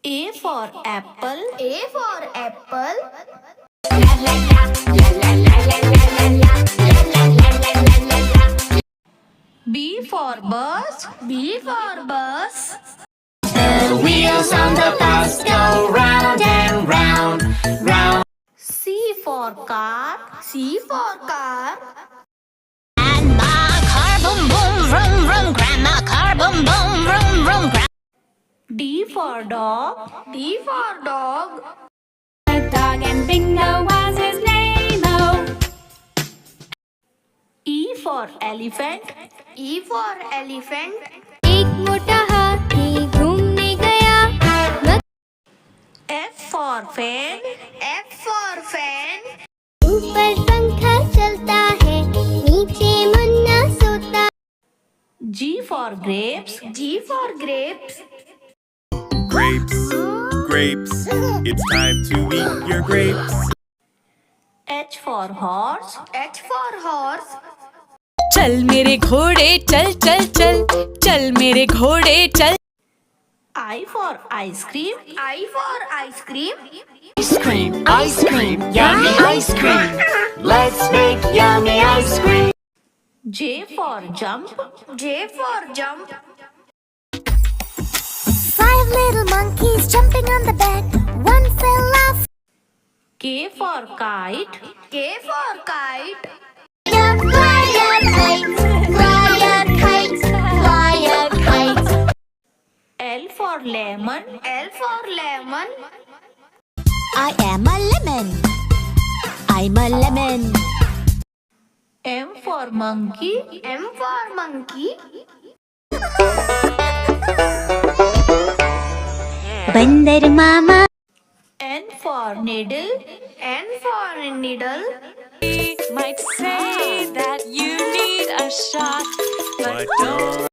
A for apple. A for apple. B for bus. B for bus. The wheels on the bus go round and round, round. C for car. C for car. Grandma car boom boom vroom vroom. Grandma car boom boom vroom vroom. D for dog. D for dog. A dog and Bingo was his name. Oh, E for elephant. E for elephant. एक मोटा हाथी घूमने गया. F for fan. F for fan. ऊपर पंखा चलता है, नीचे मुन्ना सोता. G for grapes. G for grapes. Grapes, grapes, it's time to eat your grapes. H for horse. H for horse. चल मेरे घोड़े चल चल चल, चल मेरे घोड़े चल. I for ice cream. I for ice cream. Ice cream, yummy ice cream. Let's make yummy ice cream. J for jump. J for jump. 5 little monkeys jumping on the bed. One fell off. K for kite. K for kite. Fly a kite, fly a kite, fly a kite. L for lemon. L for lemon. I am a lemon. I'm a lemon. M for monkey. M for monkey. बंदर मामा. N for needle. N for needle. Might say that you need a shot, but don't.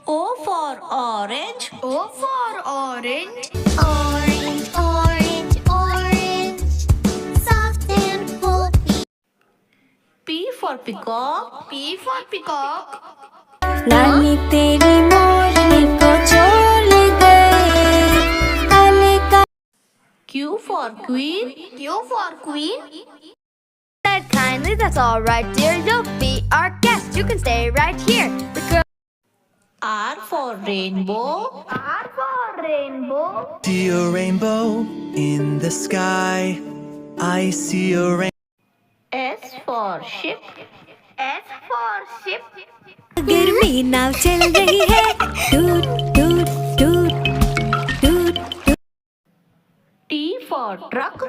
O for orange. O for orange. Orange, orange, orange, soft and full. P for peacock. P for peacock. नानी तेरी मोरनी को छोड़ गए. काले का. Q for queen. Q for queen. Said kindly, that's all right, dear. You'll be our guest. You can stay right here. The girl. R for rainbow. R for rainbow. See a rainbow in the sky. I see a rainbow. S for ship. S for ship. गर्मी नाव चल रही है. टूट टूट टूट टूट टूट. T for truck.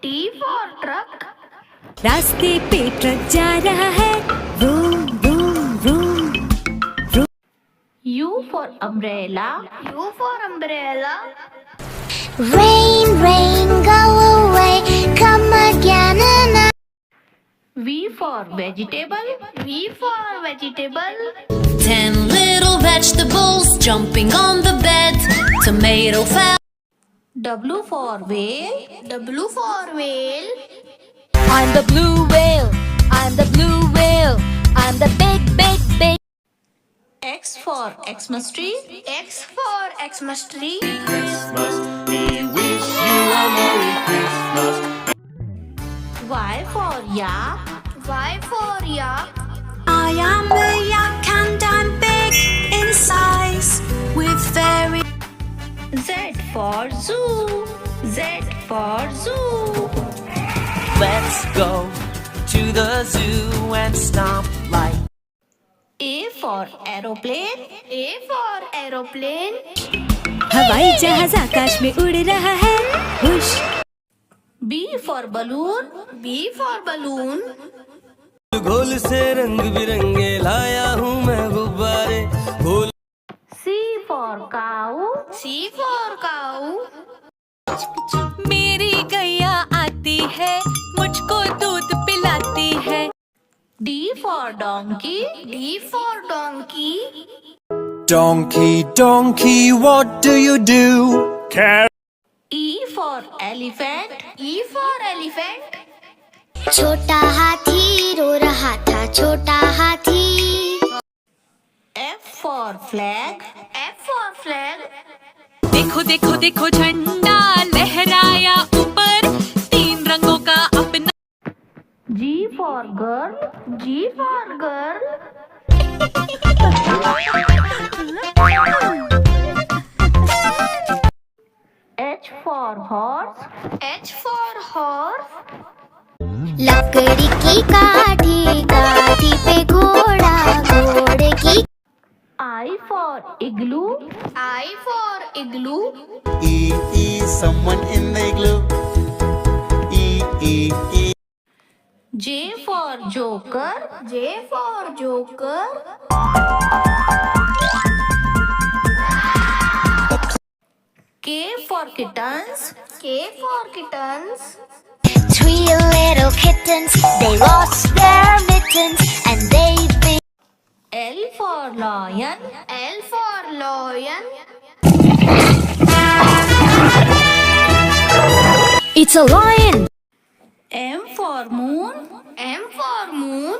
T for truck. रास्ते पे ट्रक जा रहा है. Room room room. U for umbrella. U for umbrella. Rain, rain, go away, come again and I. V for vegetable. V for vegetable. 10 little vegetables jumping on the bed. Tomato fell. W for whale. W for whale. I'm the blue whale. I'm the blue whale. I'm the big, big, big. X for Xmas tree. X for Xmas tree. Christmas, we wish you a Merry Christmas. Y for yak. Y for yak. I am a yak and I'm big in size with very. Z for zoo. Z for zoo. Let's go to the zoo and stomp like. A for aeroplane. A for aeroplane. हवाई जहाज आकाश में उड़ रहा है. हुश. B for balloon. B for balloon. घोल से रंग बिरंगे लाया हूँ मैं गुब्बारे. घोल. C for cow. C for cow. मेरी गैया आती है, मुझको दूध पिलाती है. D for donkey. D for donkey. Donkey, donkey, what do you do? E for elephant. E for elephant. छोटा हाथी रो रहा था, छोटा हाथी. F for flag. F for flag. दिख देखो देखो देखो झंडा लहराया ऊपर, 3 रंगों का अपना। G for girl. G for girl. H for horse. H for horse. लकड़ी की काठी काठी पे घोड़ा घोड़े की I for igloo. I for igloo. Someone in the igloo. J for joker. J for joker. K for kittens. K for kittens. 3 little kittens, they lost their mittens and they bit. L for lion. L for lion. It's a lion. M for moon. M for moon.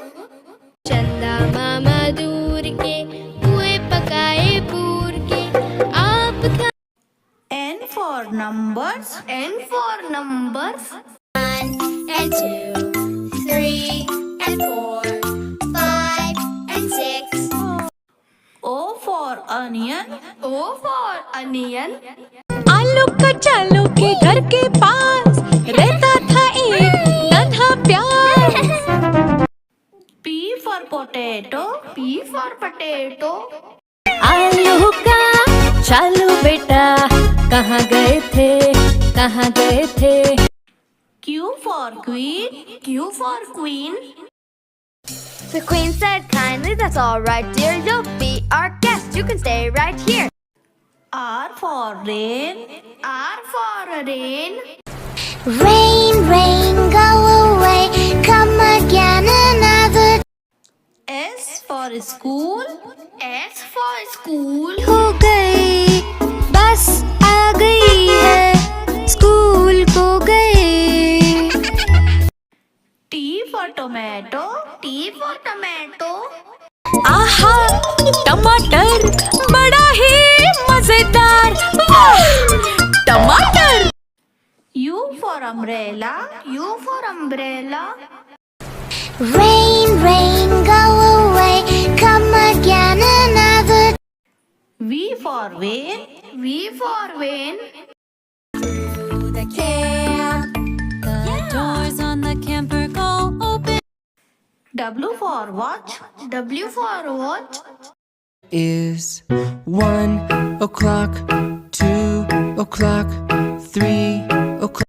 चंदा मामा दूर के पुए पकाए पूर के आप खा। N for numbers. N for numbers. 1 and 2, 3 and 4, 5 and 6. O for onion. O for onion. आलू कचालू के घर के पास रहता था एक नन्हा प्यार। P for potato. P for potato. आलू का चालू बेटा कहाँ गए थे, कहाँ गए थे। Q for queen. Q for queen. The queen said kindly, that's all right, dear. You'll be our guest. You can stay right here. R for rain. R for rain. Rain, rain, go away, come again another. S for school. S for school. हो गई बस आ गई है, school को गए। T for tomato. T for tomato. आहा टमाटर बड़ा ही मजेदार, वाह टमाटर। U for umbrella. U for umbrella. Rain, rain, go away, come again another. V for vein. V for vein. The camp, the doors on the camper go open. W for watch. W for watch. Is 1 o'clock, 2 o'clock, 3 o'clock.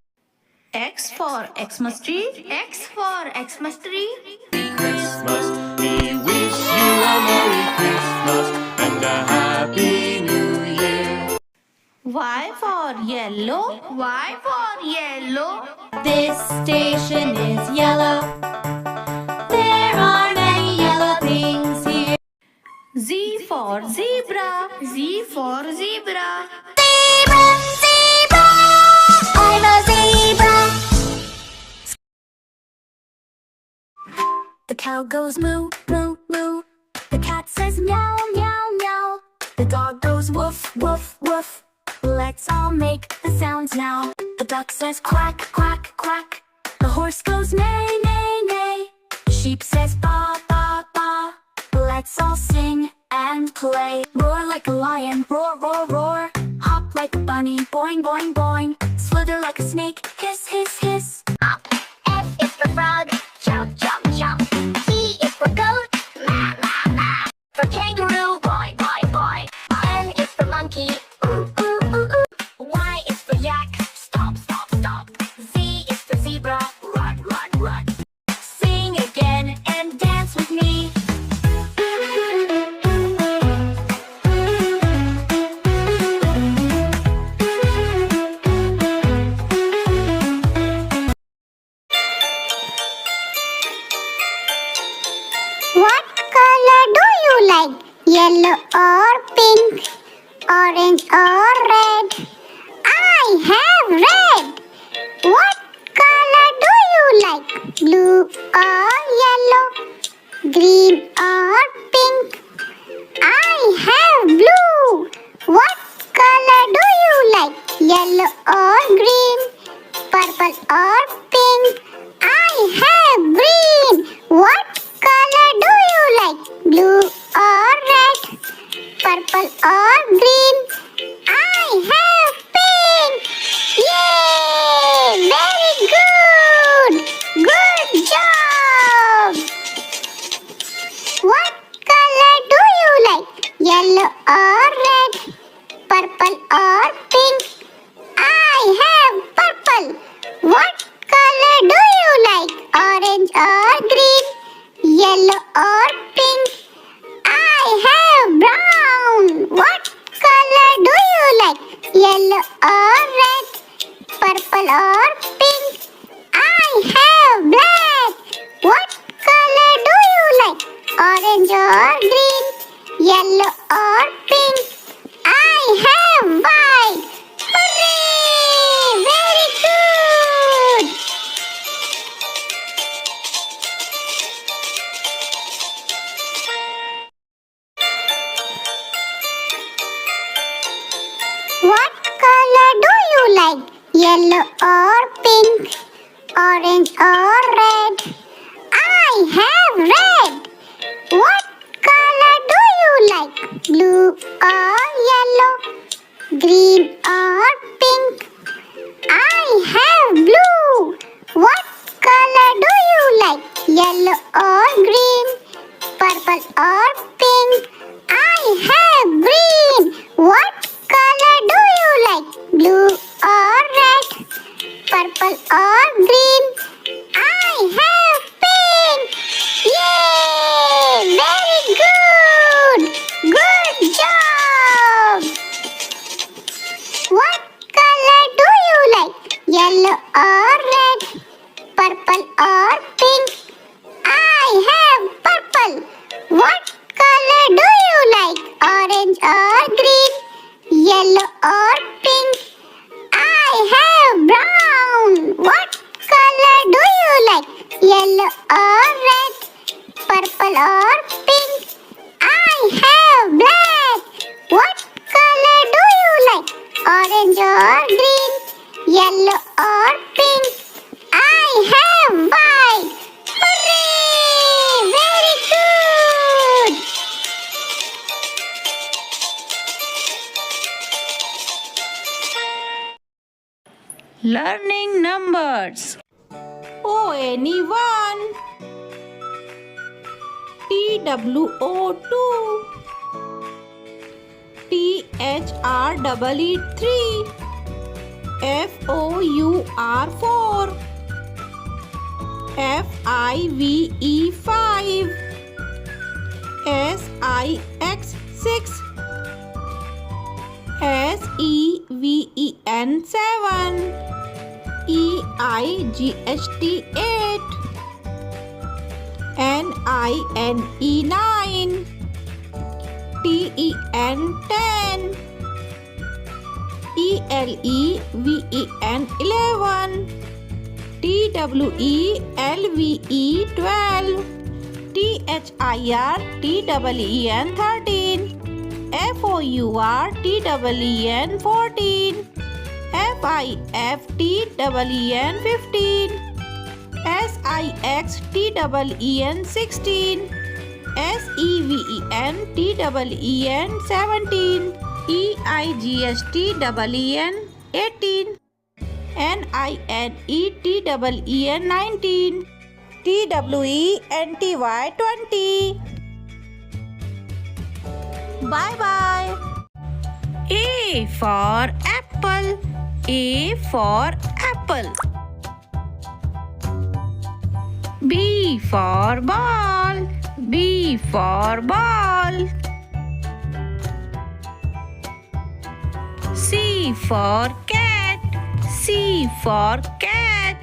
X for Xmas tree. X for Xmas tree. Christmas. We wish you a Merry Christmas and a Happy New Year. Y for yellow. Y for yellow. This station is yellow. There are many yellow things here. Z for zebra. Z for zebra. Zebra, zebra, I'm a zebra. The cow goes moo, moo, moo. The cat says meow, meow, meow. The dog goes woof, woof, woof. Let's all make the sounds now. The duck says quack, quack, quack. The horse goes neigh, neigh, neigh. The sheep says ba, ba, ba. Let's all sing and play. Roar like a lion, roar, roar, roar. Hop like a bunny, boing, boing, boing. Slither like a snake, hiss, hiss, hiss. F is for frog, jump, jump, jump. T is for goat, ma, ma, ma. For kangaroo, boy, boy, boy. N is for monkey, ooh, ooh, ooh, ooh. Y is for yak, stop, stop, stop. Z is for zebra, run, run, run. Sing again and dance with me. yellow or green, purple or pink. I have green. What color do you like? Blue or red? Purple or green? I have pink. Yay! Very good. Good job. What color do you like? Yellow or red? Purple or pink? I have purple. What color do you like? Orange or green? Yellow or pink? I have brown. What color do you like? Yellow or red? Purple or pink? I have black. What color do you like? Orange or green? Yellow or pink? I have white. Hooray! Very good. What color do you like? Yellow or pink? Orange or red? I have red. What color do you like? Blue or yellow? Green or pink? I have blue. What color do you like? Yellow or green? Purple or pink? I have green. What color do you like? Blue or red? Purple or green? I have pink. Yay! Very good. Good job. What color do you like? Yellow or red? Purple or pink? I have purple. What color do you like? Orange or green? Yellow or pink? I have brown. What color do you like? Yellow or red? Purple or pink? I have black. What color do you like? Orange or green? Yellow or pink? I have white. Hooray! Very good. Learning numbers. ONE1, TWO2, THREE3, FOUR4, FIVE5, SIX6, SEVEN7, EIGHT8, NINE9, TEN10, ELEVEN11, TWELVE12, THIRTEEN13, FOURTEEN14, FIFTEEN15, SIXTEEN16, SEVENTEEN17, EIGHTEEN18, NINETEEN19, TWENTY20. Bye bye. A for apple. A for apple. B for ball. B for ball. C for cat. C for cat.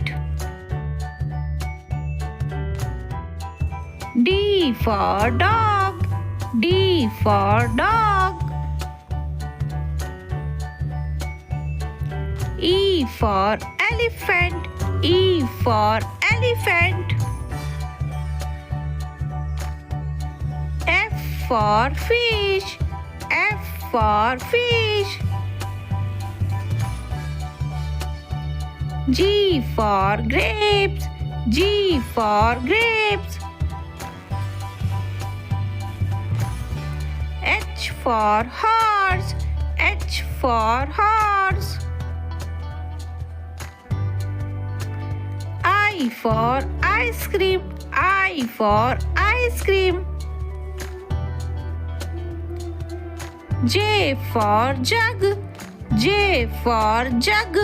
D for dog. D for dog. E for elephant. E for elephant. F for fish. F for fish. G for grapes. G for grapes. H for horse. H for horse. I for ice cream. I for ice cream. J for jug. J for jug.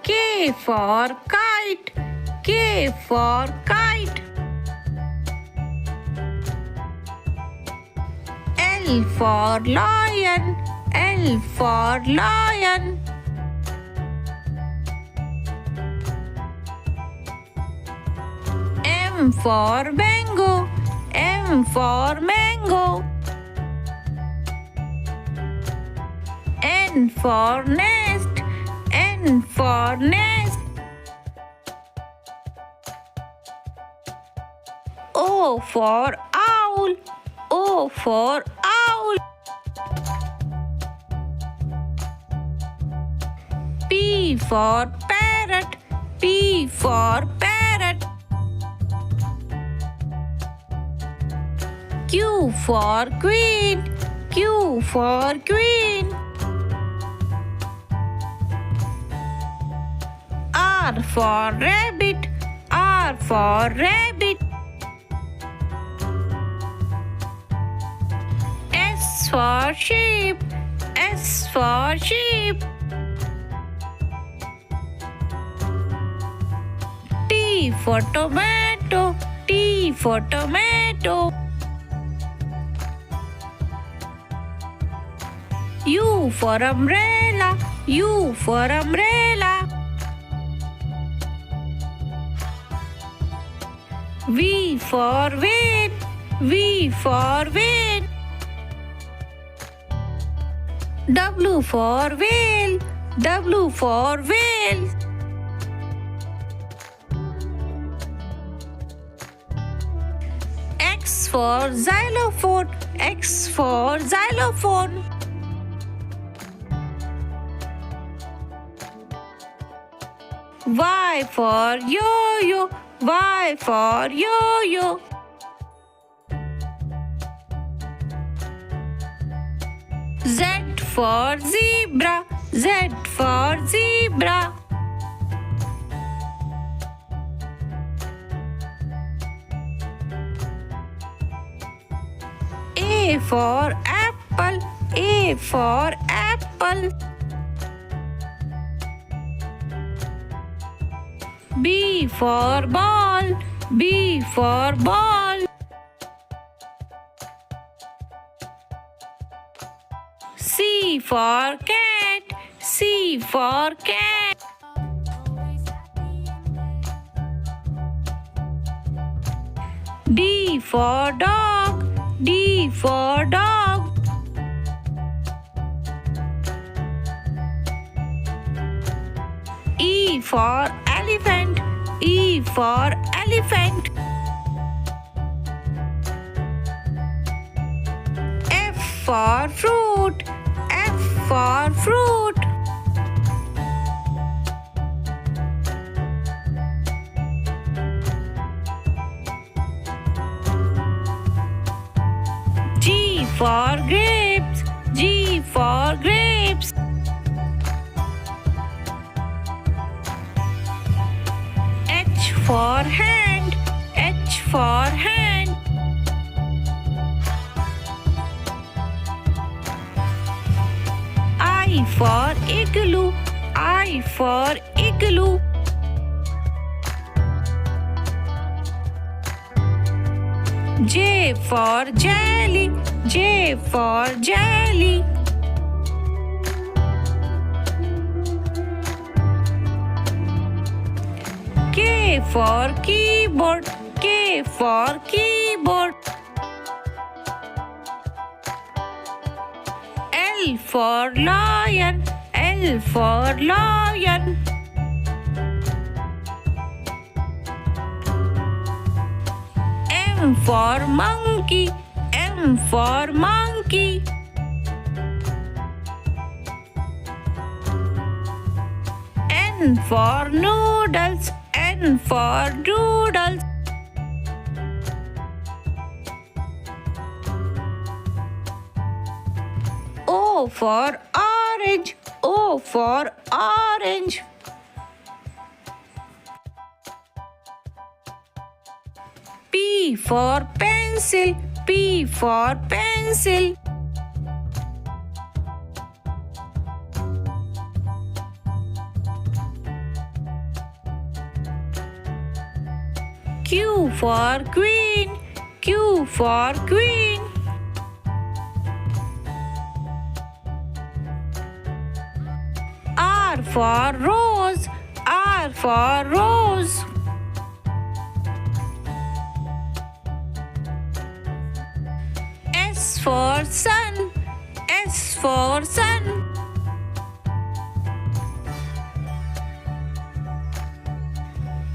K for kite. K for kite. L for lion. L for lion. M for mango. M for mango. N for nest. N for nest. O for owl. O for owl. P for parrot. P for parrot. Q for queen. Q for queen. R for rabbit. R for rabbit. S for sheep. S for sheep. T for tomato. T for tomato. U for umbrella. U for umbrella. V for van. V for van. W for whale. W for whale. X for xylophone. X for xylophone. Y for yo-yo. Y for yo-yo. Z for zebra. Z for zebra. A for apple. A for apple. B for ball. B for ball. C for cat. C for cat. D for dog. D for dog. E for elephant. E for elephant. F for fruit. F for fruit. G for grapes. G for grapes. H for hand. H for hand. I for igloo. I for igloo. J for jelly. J for jelly. K for keyboard. K for keyboard. L for lion. L for lion. M for monkey. M for monkey. N for noodles, N for noodles. O for orange, O for orange. P for pencil, P for pencil. Q for queen, Q for queen. R for rose, R for rose. S for sun, S for sun.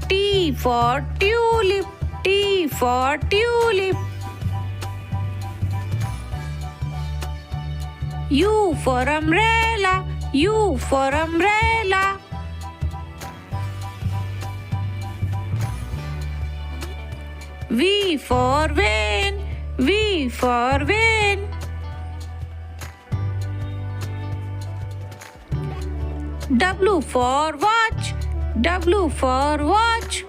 T for tulip, T for tulip. U for umbrella, U for umbrella. V for van, V for van. W for watch, W for watch.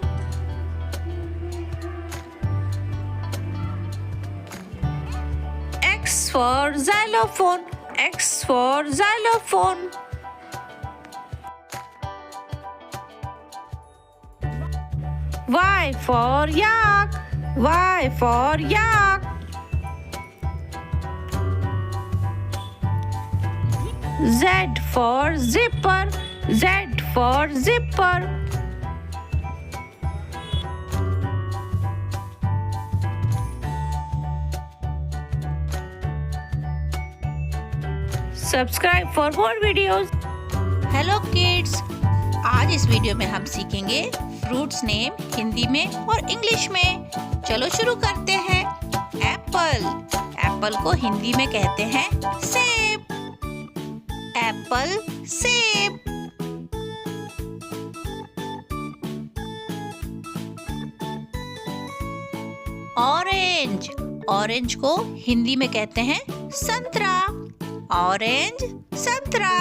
X for xylophone, X for xylophone. Y for yak, Y for yak. Z for zipper, Z for zipper. Subscribe for more videos. Hello kids, आज इस video में हम सीखेंगे fruits name Hindi में और English में। चलो शुरू करते हैं। एप्पल, एप्पल को हिंदी में कहते हैं सेब। एप्पल, सेब। ऑरेंज, ऑरेंज को हिंदी में कहते हैं संतरा। ऑरेंज, संतरा।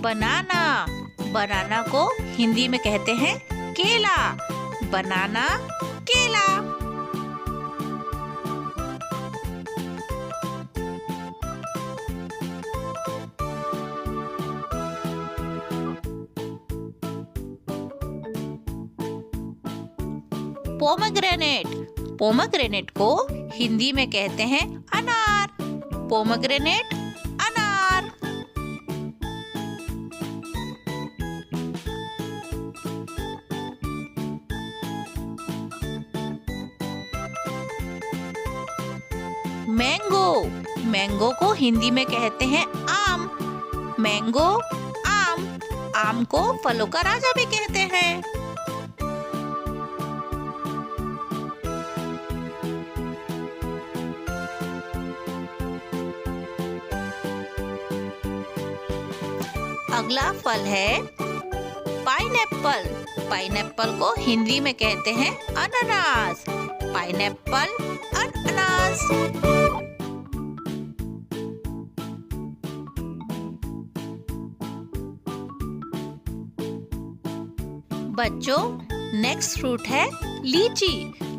बनाना, बनाना को हिंदी में कहते हैं केला। बनाना, केला। पोमेग्रेनेट, पोमेग्रेनेट को हिंदी में कहते हैं अनार। पोमेग्रेनेट, अनार। मैंगो, मैंगो को हिंदी में कहते हैं आम। मैंगो, आम। आम को फलों का राजा भी कहते हैं। अगला फल है पाइनएप्पल। पाइनएप्पल को हिंदी में कहते हैं अनानास। पाइनएप्पल, अनानास। बच्चों, नेक्स्ट फ्रूट है लीची।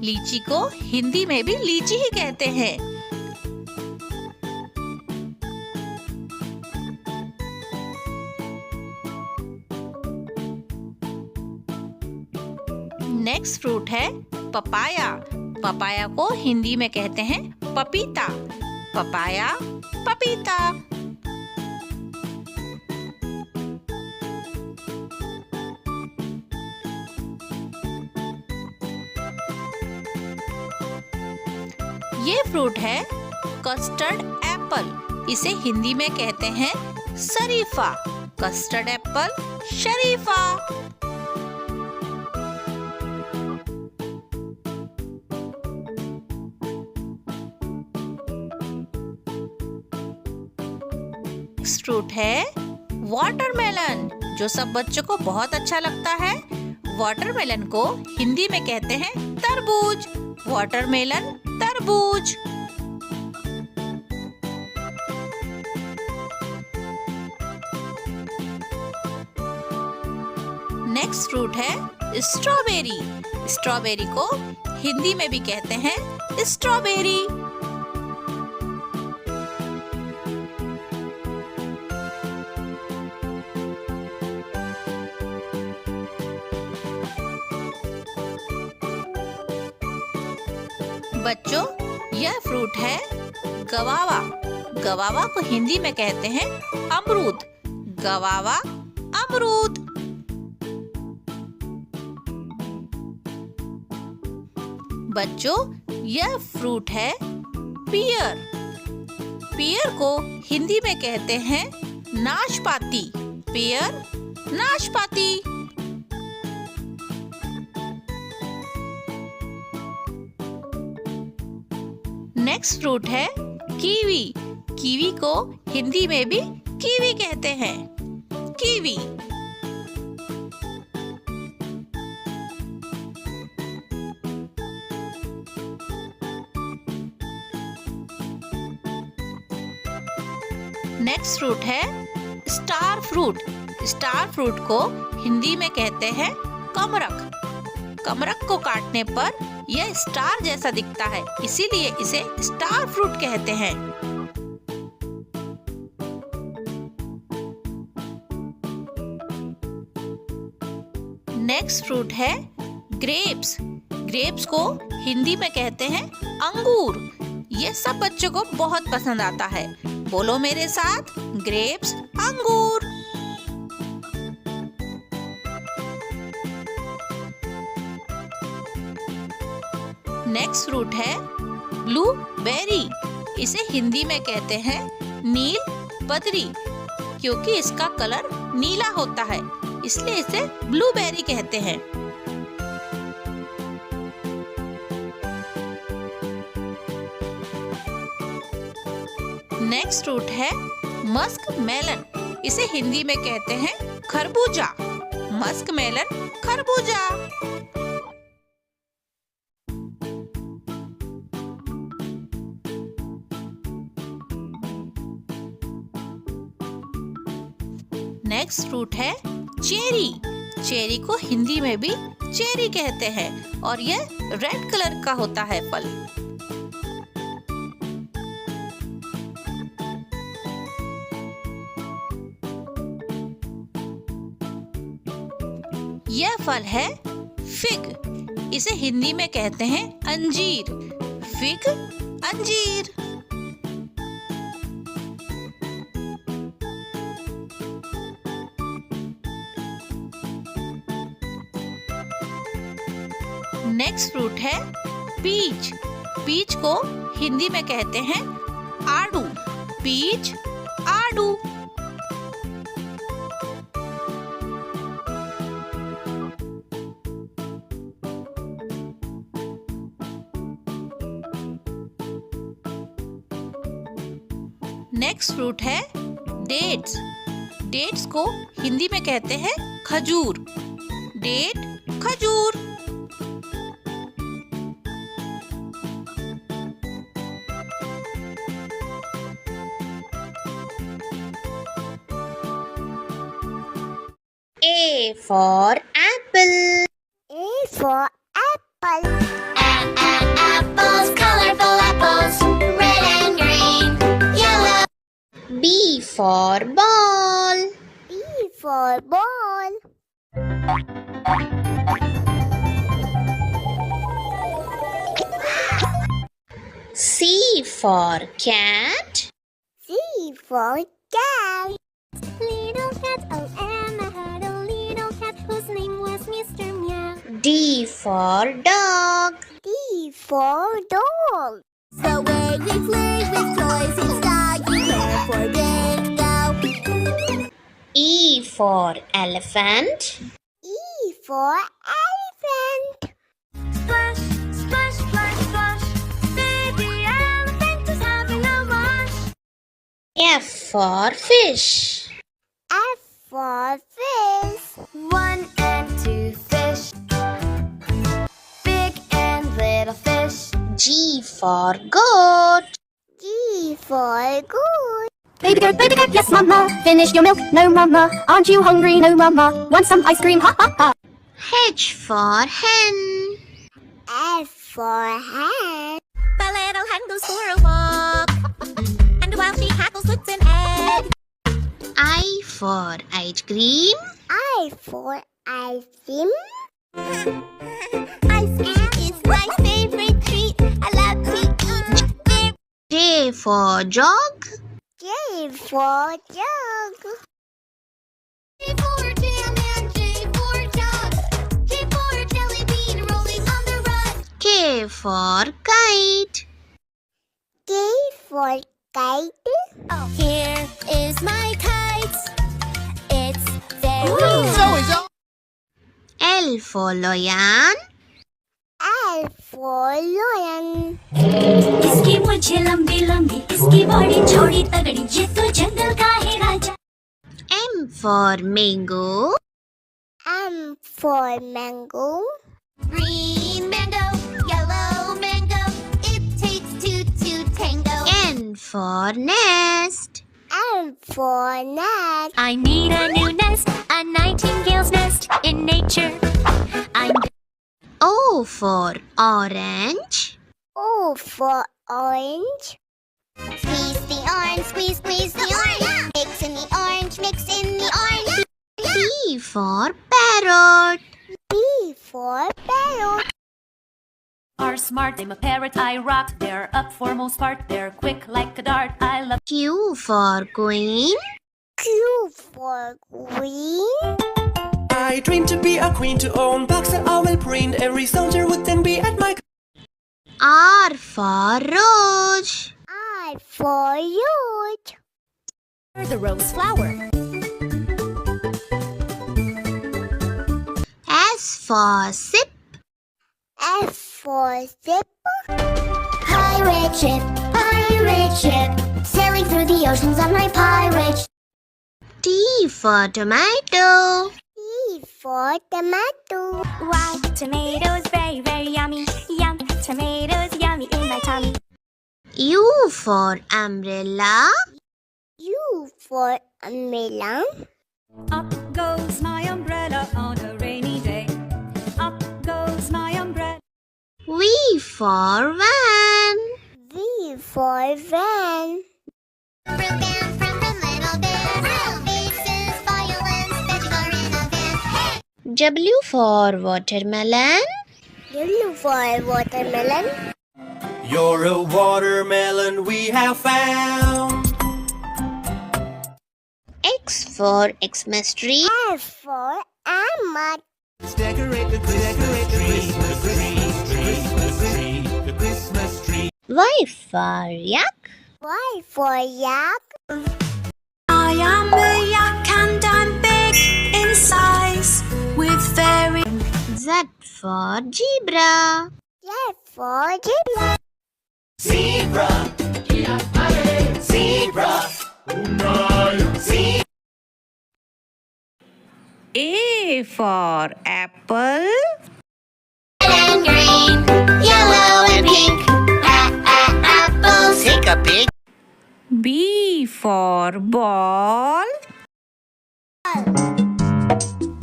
लीची को हिंदी में भी लीची ही कहते हैं। नेक्स्ट फ्रूट है पपाया। पपाया को हिंदी में कहते हैं पपीता। पपाया, पपीता। ये फ्रूट है कस्टर्ड एप्पल। इसे हिंदी में कहते हैं शरीफा। कस्टर्ड एप्पल, शरीफा। नेक्स्ट फ्रूट है वाटरमेलन, जो सब बच्चों को बहुत अच्छा लगता है। वाटरमेलन को हिंदी में कहते हैं तरबूज। वाटरमेलन तरबूज। नेक्स्ट फ्रूट है स्ट्रॉबेरी। स्ट्रॉबेरी को हिंदी में भी कहते हैं स्ट्रॉबेरी। बच्चों, यह फ्रूट है गवावा। गवावा को हिंदी में कहते हैं अमरूद। गवावा अमरूद। बच्चों, यह फ्रूट है पियर। पियर को हिंदी में कहते हैं नाशपाती। पियर नाशपाती। नेक्स्ट फ्रूट है कीवी। कीवी को हिंदी में भी कीवी कहते हैं। कीवी। नेक्स्ट फ्रूट है स्टार फ्रूट। स्टार फ्रूट को हिंदी में कहते हैं कमरक। कमरक को काटने पर यह स्टार जैसा दिखता है, इसीलिए इसे स्टार फ्रूट कहते हैं। नेक्स्ट फ्रूट है ग्रेप्स। ग्रेप्स को हिंदी में कहते हैं अंगूर। ये सब बच्चों को बहुत पसंद आता है। बोलो मेरे साथ, ग्रेप्स अंगूर। नेक्स्ट फ्रूट है ब्लूबेरी। इसे हिंदी में कहते हैं नील बदरी, क्योंकि इसका कलर नीला होता है, इसलिए इसे ब्लूबेरी कहते हैं। नेक्स्ट फ्रूट है मस्क मेलन। इसे हिंदी में कहते हैं खरबूजा। मस्क मेलन खरबूजा। नेक्स्ट फ्रूट है चेरी। चेरी को हिंदी में भी चेरी कहते हैं और यह रेड कलर का होता है फल। यह फल है फिग। इसे हिंदी में कहते हैं अंजीर। फिग अंजीर। नेक्स्ट फ्रूट है पीच। पीच को हिंदी में कहते हैं आड़ू। पीच आड़ू। नेक्स्ट फ्रूट है डेट्स। डेट्स को हिंदी में कहते हैं खजूर। डेट खजूर। A for apple. A for apple. Apples, colorful apples, red and green, yellow. B for ball. B for ball. C for cat. C for cat. Little cat, oh Emma had a little cat whose name was Mr. Meow. D for dog. D for dog. So where we play with toys, it's doggy care for bingo. E for elephant. E for elephant. Splash, splash, splash, splash. Baby elephant is having a wash. F for fish. F for fish. 1 and 2 fish. Big and little fish. G for goat. G for goat. Baby goat, yes mama. Finish your milk, no mama. Aren't you hungry, no mama? Want some ice cream, ha ha ha. H for hen. F for hen. My little hen goes for a walk, and while she hackles puts an egg. I for ice cream. I for ice cream. Ice cream is my favorite treat. I love to eat it. J for jog. J for jug. J for jam and J for jug. J for jelly bean rolling on the rug. K for kite. K for kite. Here is my kite. It's very L for lion. L for lion. इसकी मुझे लंबी लंबी, इसकी body छोड़ी तगड़ी, ये तो जंगल का है राजा. M for mango. M for mango. Green mango, yellow mango, it takes two to tango. N for nest. M for nest. I need a new nest, a nightingale's nest in nature. O for orange. O for orange. Squeeze the orange, squeeze, squeeze the orange. Mix in the orange, mix in the orange. P for parrot. P for parrot. Are smart, I'm a parrot, I rock. They're up for most part, they're quick like a dart. I love Q for queen. Q for queen. I dream to be a queen, to own box that I will print. Every soldier would then be at my R for rose. R for yacht. The rose flower. S for sip. F for zip. Pirate ship, sailing through the oceans on my pirate ship. T for tomato. T for tomato. Wow, tomatoes very, very yummy. Yum, tomatoes yummy in my tummy. U for umbrella. U for umbrella. Up goes my umbrella on a rainy day. Up goes my umbrella. V for van. V for van. Broken from the little bit. Faces, violins, veggies are in a van. W for watermelon. W for watermelon. You're a watermelon we have found. X for Xmas tree. F for almond. Decorate the Christmas tree. Y for yak. Y for yak. I am a yak and I'm big in size with very Z for zebra. Z for zebra. Zebra. Zebra. A for apple. And green, yellow and pink. Apples. Take a big B for ball.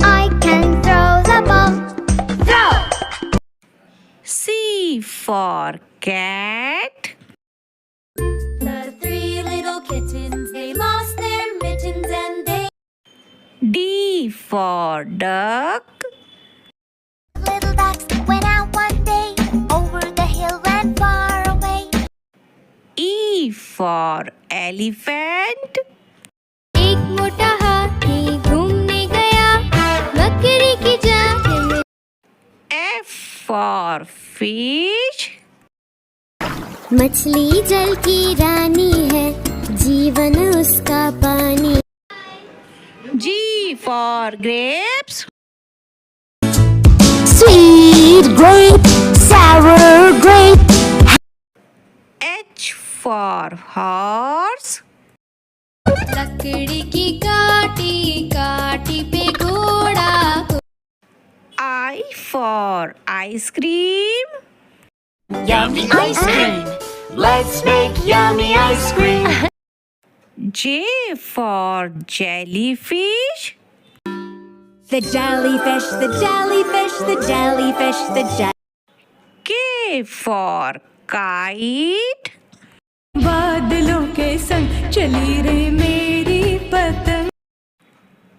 I can throw the ball. Throw. C for cat. The three little kittens, they lost their mittens and they D for duck. Little ducks went out one day over the hill and far away. E for elephant. एक मोटा हाथी घूमने गया बकरी की जान में. F for fish. मछली जल की रानी है जीवन उसका पानी. G for grapes. Sweet grape, sour grape. H for horse. लकड़ी की काटी, काटी पे घोड़ा। I for ice cream. Yummy ice cream. Let's make yummy ice cream. J for jellyfish. The jellyfish, the jellyfish, the jellyfish, the K for kite. बादलों के संग चली रे मेरी पतंग।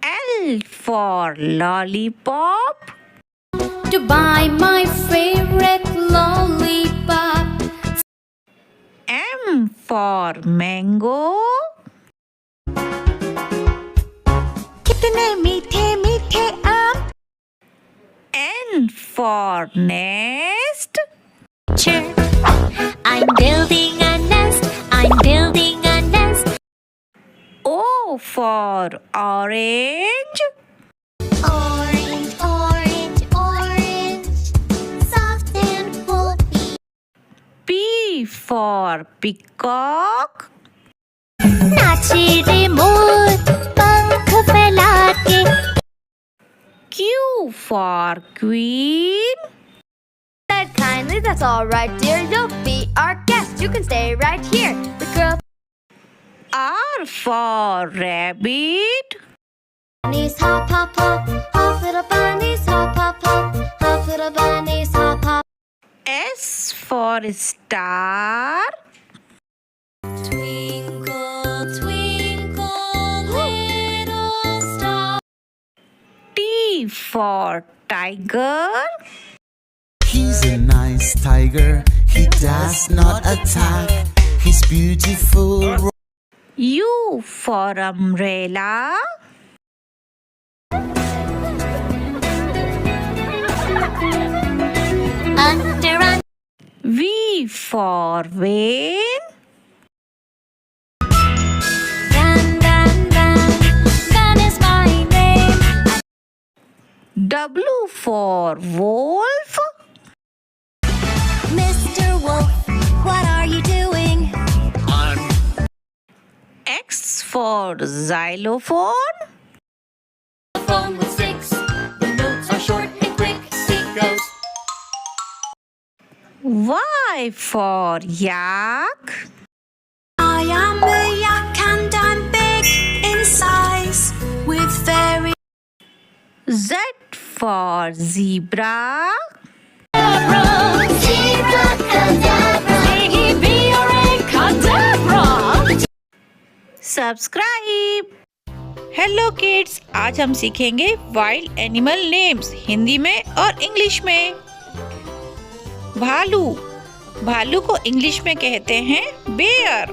L for lollipop. To buy my favorite lollipop. M for mango. कितने मीठे मीठे आम। N for nest. I'm building a nest, I'm building a nest. O for orange. Orange, orange, orange, soft and pulpy. P for peacock. नाचे रे मोर पंख फैला के। Q for queen. Said kindly, that's all right, dear. You'll be our guest. You can stay right here. The girl R for rabbit. Bunnies hop, hop, hop, hop, little bunnies hop, hop, hop, hop, little bunnies hop, hop. S for star. Twinkle, twinkle, little star. T for tiger. He's a nice tiger, he does not attack. He's beautiful. U for umbrella. Under V for vane. run, run, run, run is my name. W for wolf. Mr. Wolf, what are you doing? X for xylophone. phone with sticks. The notes are short and quick. It goes. Y for yak. I am a yak and I'm big in size with very Z for zebra. Subscribe. Hello kids, आज हम सीखेंगे wild animal names Hindi में और English में। भालू, भालू को English में कहते हैं बेयर।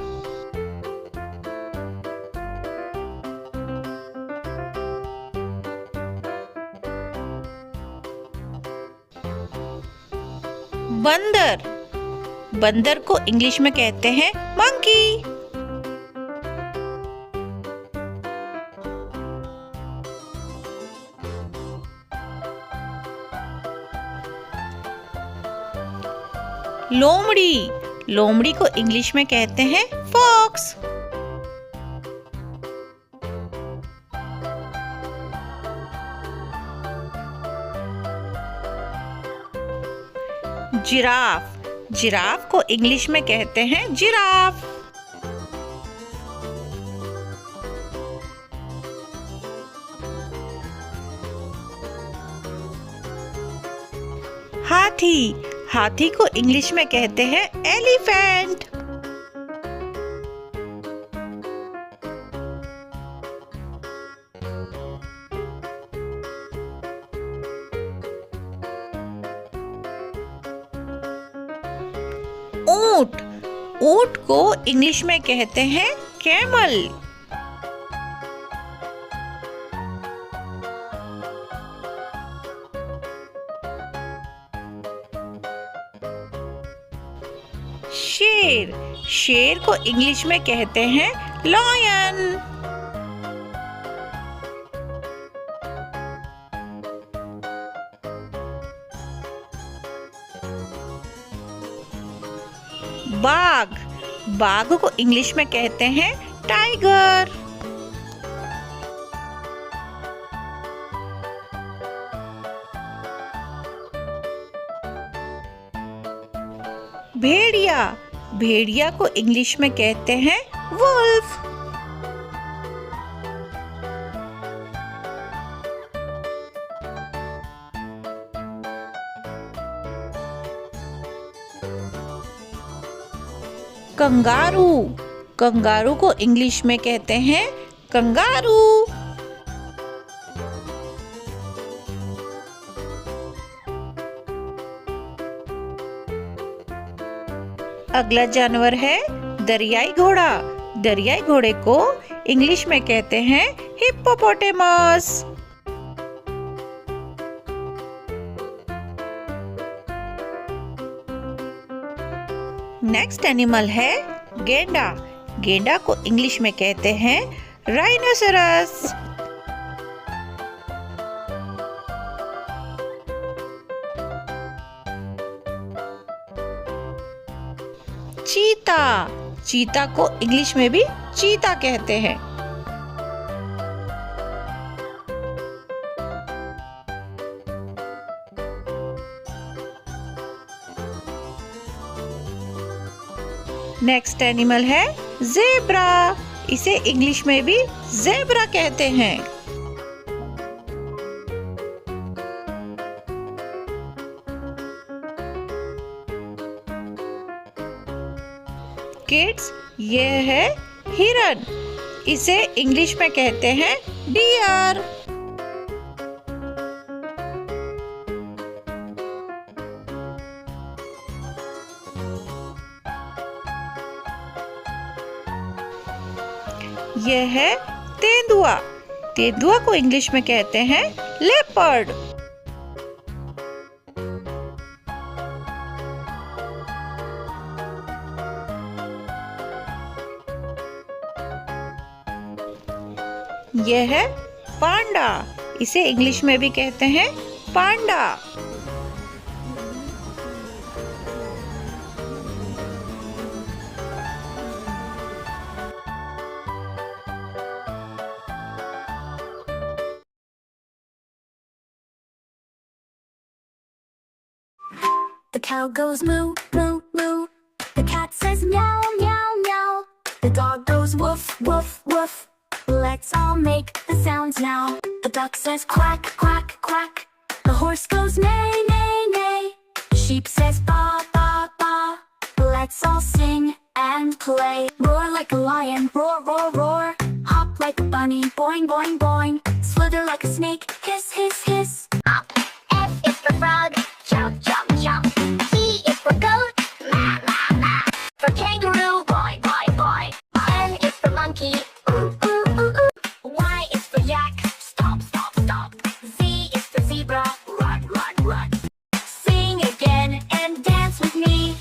बंदर, बंदर को इंग्लिश में कहते हैं मंकी। लोमड़ी, लोमड़ी को इंग्लिश में कहते हैं फॉक्स। जिराफ, जिराफ को इंग्लिश में कहते हैं जिराफ। हाथी, हाथी को इंग्लिश में कहते हैं एलिफेंट। ऊंट, ऊंट को इंग्लिश में कहते हैं कैमल। शेर, शेर को इंग्लिश में कहते हैं लॉयन। बाघ, बाघ को इंग्लिश में कहते हैं टाइगर। भेड़िया, भेड़िया को इंग्लिश में कहते हैं वुल्फ। कंगारू, कंगारू को इंग्लिश में कहते हैं कंगारू। अगला जानवर है दरियाई घोड़ा। दरियाई घोड़े को इंग्लिश में कहते हैं हिप्पोपोटेमस। नेक्स्ट एनिमल है गेंडा। गेंडा को इंग्लिश में कहते हैं राइनोसेरस। चीता, चीता को इंग्लिश में भी चीता कहते हैं। नेक्स्ट एनिमल है ज़ेब्रा। इसे इंग्लिश में भी ज़ेब्रा कहते हैं। किड्स, यह है हिरन। इसे इंग्लिश में कहते हैं डियर। यह है तेंदुआ। तेंदुआ को इंग्लिश में कहते हैं लेपर्ड। यह है पांडा। इसे इंग्लिश में भी कहते हैं पांडा। The cow goes moo, moo, moo. The cat says meow, meow, meow. The dog goes woof, woof, woof. Let's all make the sounds now. The duck says quack, quack, quack. The horse goes neigh, neigh, neigh. The sheep says ba, ba, ba. Let's all sing and play. Roar like a lion, roar, roar, roar. Hop like a bunny, boing, boing, boing. Slither like a snake, hiss, hiss, hiss. F is for frog, jump, jump, jump. T is for goat, ma, ma, ma. For kangaroo, boy, boy, boy. N is for monkey, ooh, ooh, ooh, ooh. Y is for yak, stop, stop, stop. Z is for zebra, run, run, run. Sing again and dance with me.